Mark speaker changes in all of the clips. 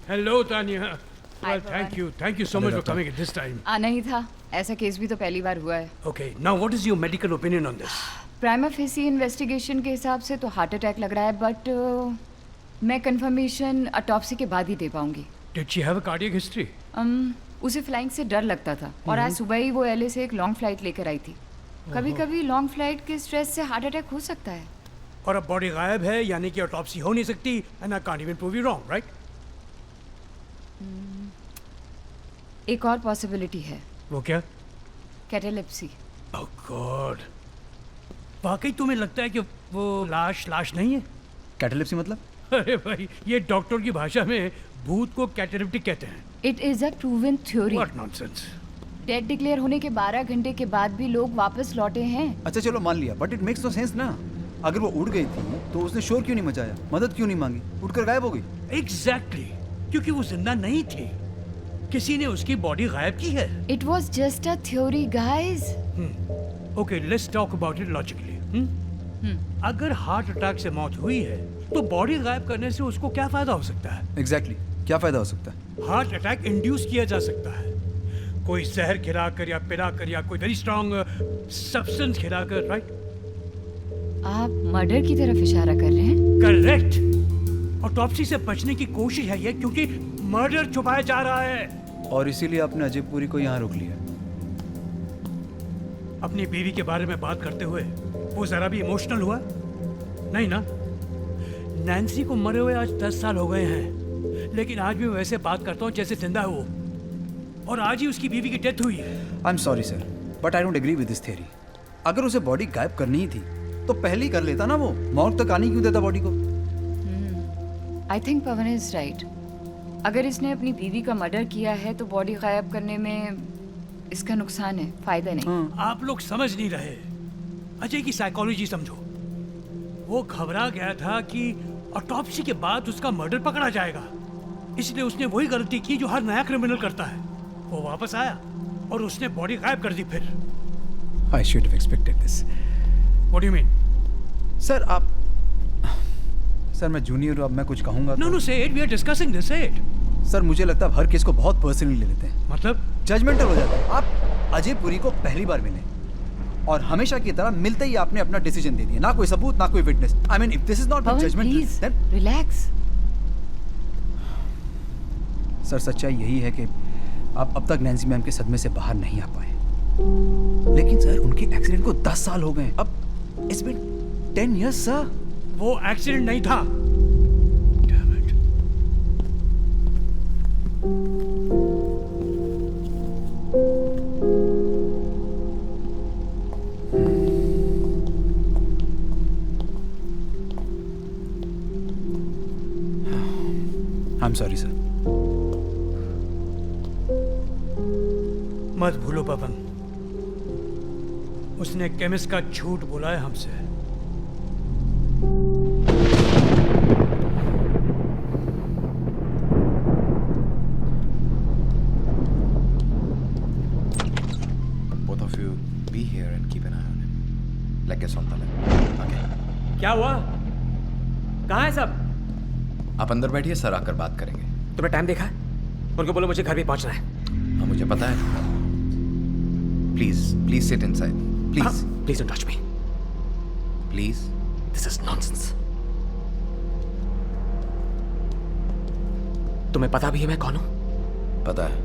Speaker 1: Hello Tania.
Speaker 2: Hi,
Speaker 1: Thank you so much for coming at this time.
Speaker 2: आना ही था, ऐसा case भी तो पहली बार हुआ है।
Speaker 1: Okay, now what is your medical opinion on this?
Speaker 2: Prima facie investigation के हिसाब से तो हार्ट अटैक लग रहा है, बट मैं कंफर्मेशन ऑटोप्सी के बाद ही दे पाऊंगी।
Speaker 1: Did she have a cardiac history?
Speaker 2: उसे फ्लाइंग से डर लगता था और आज सुबह ही वो एलए से एक लॉन्ग फ्लाइट लेकर आई थी। कभी कभी लॉन्ग फ्लाइट के स्ट्रेस से हार्ट अटैक हो सकता है।
Speaker 1: और अब बॉडी गायब है, यानी कि ऑटोप्सी हो नहीं सकती, and I can't even prove you wrong, right?
Speaker 2: एक और पॉसिबिलिटी है,
Speaker 1: वो क्या?
Speaker 2: कैटालेप्सी।
Speaker 1: Oh God. वाकई तुम्हें लगता है कि वो लाश नहीं है?
Speaker 3: कैटालिप्सी मतलब?
Speaker 1: अरे भाई, ये डॉक्टर की भाषा में भूत को कैटालिप्टिक कहते हैं।
Speaker 2: It is a proven theory.
Speaker 1: What nonsense.
Speaker 2: Dead declare होने के 12 घंटे के बाद भी लोग वापस लौटे हैं।
Speaker 3: अच्छा चलो मान लिया, but it makes no sense ना। अगर वो उड़ गई थी तो उसने शोर क्यों नहीं मचाया, मदद क्यों नहीं मांगी, उड़कर गायब हो गई?
Speaker 1: Exactly. क्योंकि वो जिंदा नहीं थी, किसी ने उसकी बॉडी गायब की है।
Speaker 2: It was just a theory guys.
Speaker 1: Okay, let's talk about it logically. अगर हार्ट अटैक से मौत हुई है तो बॉडी गायब करने से उसको क्या फायदा हो सकता है?
Speaker 3: एग्जैक्टली क्या फायदा हो सकता है?
Speaker 1: हार्ट अटैक इंड्यूस किया जा सकता है, कोई जहर खिलाकर या पिलाकर या कोई वेरी स्ट्रॉन्ग सब्सटेंस खिलाकर, राइट?
Speaker 2: आप मर्डर की तरफ इशारा कर रहे हैं?
Speaker 1: करेक्ट। ऑटोप्सी से बचने की कोशिश है ये, क्योंकि मर्डर छुपाया जा रहा है।
Speaker 3: और इसीलिए आपने अजय पुरी को यहाँ रोक लिया।
Speaker 1: अपनी बीवी के बारे में बात करते हुए वो जरा भी इमोशनल हुआ? नहीं ना। नैन्सी को मरे हुए आज 10 साल हो गए हैं, लेकिन आज भी मैं वैसे बात करता हूँ जैसे जिंदा है वो। और आज ही उसकी बीवी की डेथ हुई है।
Speaker 3: I am sorry sir, but I don't agree with this theory. अगर उसे बॉडी गायब करनी ही थी तो पहले ही कर लेता ना, वो मौत तक आने क्यों देता बॉडी को?
Speaker 2: I think Pawan is right. अगर इसने अपनी बीवी का मर्डर किया है तो बॉडी गायब करने में इसका नुकसान है, फायदा नहीं।
Speaker 1: आप लोग समझ नहीं रहे। अजय की साइकोलॉजी समझो। वो घबरा गया था कि ऑटोप्सी के बाद उसका मर्डर पकड़ा जाएगा, इसलिए उसने वही गलती की जो हर नया क्रिमिनल करता है। वो वापस आया और उसने बॉडी गायब कर दी। फिर
Speaker 3: I should have expected this.
Speaker 1: What do you mean?
Speaker 3: Sir मैं जूनियर हूँ, अब मैं कुछ कहूँगा
Speaker 1: no say it, we are discussing this it.
Speaker 3: Sir मुझे लगता है हर केस को बहुत पर्सनली ले लेते हैं।
Speaker 1: मतलब
Speaker 3: जजमेंटल हो जाता है। आप अजय पुरी को पहली बार मिले और हमेशा की तरह मिलते ही आपने अपना डिसीजन दे दिया, ना कोई सबूत ना कोई witness. I mean if this is not judgemental then
Speaker 2: relax.
Speaker 3: Sir सच्चाई यही है कि आप अब तक नैन्सी मैम के सदमे से बाहर नहीं आ पाए। लेकिन सर उनके एक्सीडेंट को 10 साल हो गए। अब इट्स बीन 10 इयर्स सर।
Speaker 1: वो एक्सीडेंट नहीं था।
Speaker 3: आई एम सॉरी सर।
Speaker 1: मत भूलो पवन, उसने केमिस्ट का झूठ बोला है हमसे।
Speaker 4: Both of you be here and keep an eye on him. Like us on the left. Okay.
Speaker 5: क्या हुआ? कहाँ है सब?
Speaker 4: आप अंदर बैठिए, सर आकर बात करेंगे।
Speaker 5: तुम्हें टाइम देखा है? उनको बोलो मुझे घर भी पहुंचना है।
Speaker 4: हाँ मुझे पता है। Please sit inside. Please
Speaker 5: please don't touch me.
Speaker 4: Please.
Speaker 5: This is nonsense. तुम्हें पता भी है मैं कौन हूं?
Speaker 4: पता है।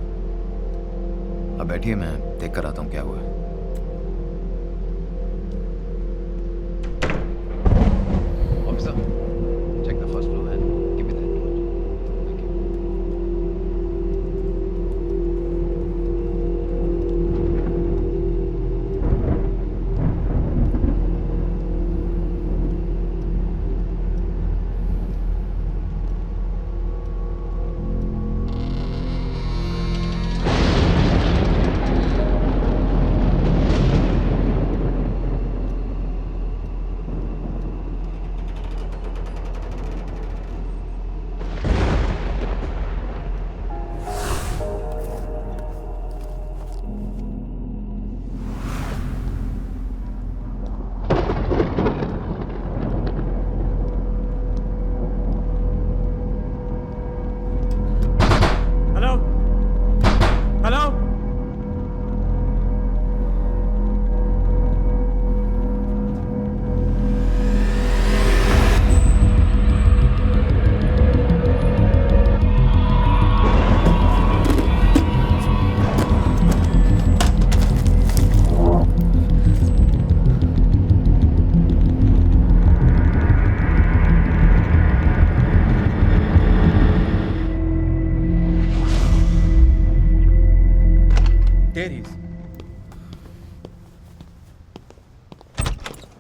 Speaker 4: अब बैठिए, मैं देख कर आता हूँ क्या हुआ है। Officer, check the first floor and give me that note. Thank you.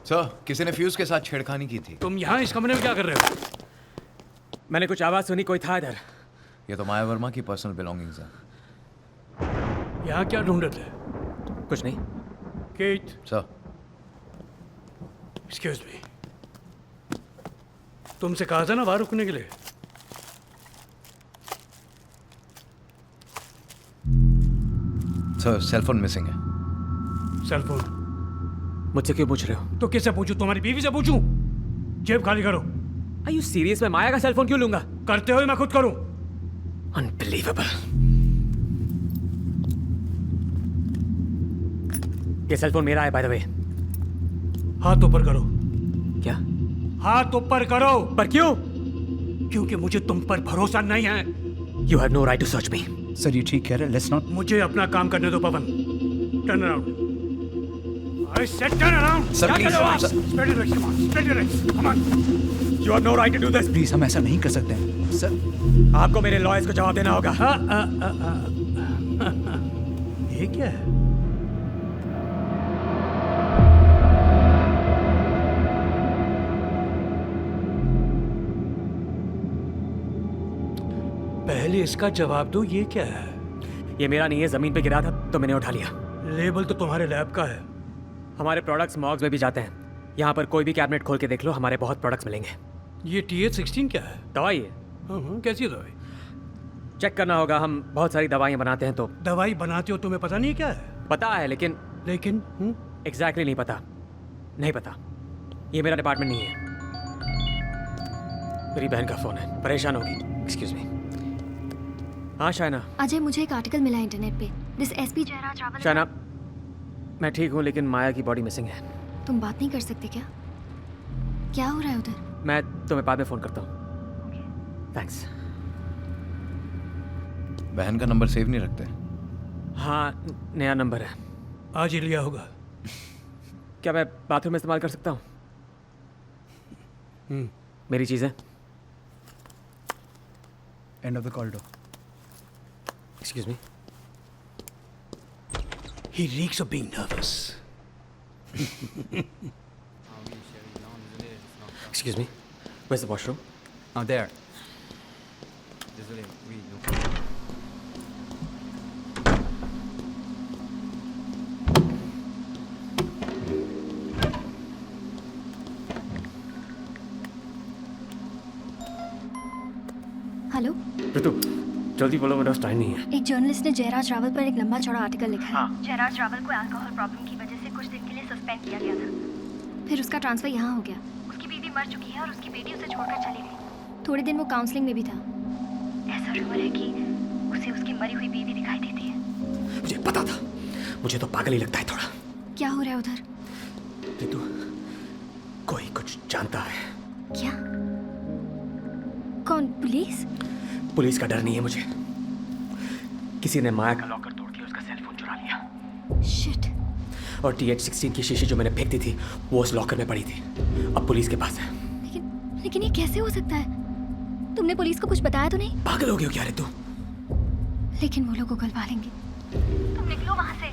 Speaker 4: Sir, किसी ने फ्यूज के साथ छेड़खानी की थी।
Speaker 1: तुम यहाँ इस कमरे में क्या कर रहे हो?
Speaker 5: मैंने कुछ आवाज सुनी, कोई था इधर।
Speaker 4: ये तो माया वर्मा की पर्सनल बिलोंगिंग्स हैं।
Speaker 1: यहाँ क्या ढूंढ रहे थे?
Speaker 5: कुछ नहीं।
Speaker 1: Kate,
Speaker 4: sir,
Speaker 1: excuse me. तुमसे कहा था ना बाहर रुकने के लिए।
Speaker 4: सर सेलफोन मिसिंग है।
Speaker 1: सेल फोन
Speaker 5: मुझसे क्यों पूछ रहे हो?
Speaker 1: तो किससे पूछूं? तुम्हारी बीवी से पूछूं? जेब खाली करो।
Speaker 5: Are you serious? मैं माया का सेल फोन क्यों लूंगा?
Speaker 1: करते हुए मैं खुद करूं।
Speaker 5: Unbelievable. ये सेल फोन मेरा है, by the way.
Speaker 1: हाथ ऊपर करो।
Speaker 5: क्या?
Speaker 1: हाथ ऊपर करो।
Speaker 5: पर क्यों?
Speaker 1: क्योंकि मुझे तुम पर भरोसा नहीं है।
Speaker 5: You have no right to search me.
Speaker 3: Sir ये ठीक कह रहे हैं, लेट्स नॉट।
Speaker 1: मुझे अपना काम करने दो Pawan. Turn around. I said turn around.
Speaker 4: Sir,
Speaker 1: क्या
Speaker 4: please,
Speaker 1: कर रहे हो आप?
Speaker 4: sir.
Speaker 1: Spread your legs, come on. Spread your legs, come on.
Speaker 5: You have no right to do this.
Speaker 3: Please हम ऐसा नहीं कर सकते हैं सर।
Speaker 5: आपको मेरे लॉयर्स को जवाब देना होगा।
Speaker 1: ये क्या है? पहले इसका जवाब दो, ये क्या है?
Speaker 5: ये मेरा नहीं है, जमीन पे गिरा था तो मैंने उठा लिया।
Speaker 1: लेबल तो तुम्हारे लैब का है।
Speaker 5: हमारे प्रोडक्ट्स मॉग्स में भी जाते हैं। यहाँ पर कोई भी कैबिनेट खोल के देख लो, हमारे बहुत प्रोडक्ट्स मिलेंगे।
Speaker 1: ये TH16 क्या है?
Speaker 5: दवाई है,
Speaker 1: कैसी दवाई?
Speaker 5: चेक करना होगा। हम बहुत सारी दवाइयाँ बनाते हैं तो
Speaker 1: दवाई बनाते हो, तुम्हें पता नहीं क्या है?
Speaker 5: पता है, लेकिन
Speaker 1: लेकिन
Speaker 5: एग्जैक्टली नहीं पता। नहीं पता, ये मेरा डिपार्टमेंट नहीं है। मेरी बहन का फोन है, परेशान होगी। Excuse me. हाँ शायना।
Speaker 6: अजय, मुझे एक आर्टिकल मिला इंटरनेट पे। This SP Jayraj Rawal.
Speaker 5: शायना, मैं ठीक हूँ लेकिन माया की बॉडी मिसिंग है।
Speaker 6: तुम बात नहीं कर सकते क्या? क्या हो रहा है उधर?
Speaker 5: मैं तुम्हें बाद में फ़ोन करता हूँ। थैंक्स।
Speaker 4: बहन का नंबर सेव नहीं रखते।
Speaker 5: हाँ, नया नंबर है।
Speaker 1: आज ही लिया होगा।
Speaker 5: क्या मैं बाथरूम में इस्तेमाल कर सकता हूँ? मेरी चीज़ें।
Speaker 3: End of the corridor.
Speaker 5: Excuse me.
Speaker 1: He reeks of being nervous.
Speaker 5: Excuse me. Where's the washroom?
Speaker 3: there.
Speaker 6: Hello,
Speaker 5: Ritu, जल्दी बोलो, मेरा टाइम नहीं है।
Speaker 6: एक जर्नलिस्ट ने जयराज रावल पर एक लंबा चौड़ा आर्टिकल लिखा है। जयराज रावल को अल्कोहल प्रॉब्लम की वजह से कुछ दिन के लिए सस्पेंड किया गया था। फिर उसका ट्रांसफर यहाँ हो गया। उसकी बीवी मर चुकी है और उसकी बेटी उसे छोड़कर चली गई। थोड़े दिन वो काउंसलिंग में भी था। ऐसा रूमर है कि उसे उसकी मरी हुई बीवी दिखाई देती है।
Speaker 5: मुझे पता था। मुझे तो पागल ही लगता है थोड़ा।
Speaker 6: क्या हो रहा है उधर?
Speaker 5: ऋतु, कोई कुछ जानता है।
Speaker 6: क्या? कौन? पुलिस?
Speaker 5: पुलिस का डर नहीं है मुझे। किसी ने माया का लॉकर तोड़ के उसका सेल फोन चुरा लिया।
Speaker 6: शिट।
Speaker 5: और TH16 की शीशी जो मैंने फेंक दी थी वो उस लॉकर में पड़ी थी। अब पुलिस के पास है।
Speaker 6: लेकिन ये कैसे हो सकता है? तुमने पुलिस को कुछ बताया तो नहीं?
Speaker 5: पागल हो गई हो क्या ऋतु?
Speaker 6: लेकिन वो लोग उगलवा लेंगे। तुम निकलो वहां से।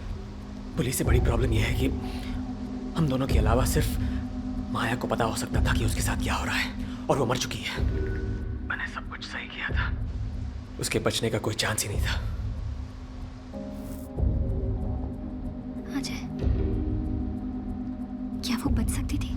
Speaker 5: पुलिस से बड़ी प्रॉब्लम यह है कि हम दोनों के अलावा सिर्फ माया को पता हो सकता था कि उसके साथ क्या हो रहा है, और वो मर चुकी है। मैंने सब कुछ सही किया था। उसके बचने का कोई चांस ही नहीं था।
Speaker 6: अजय, क्या वो बच सकती थी?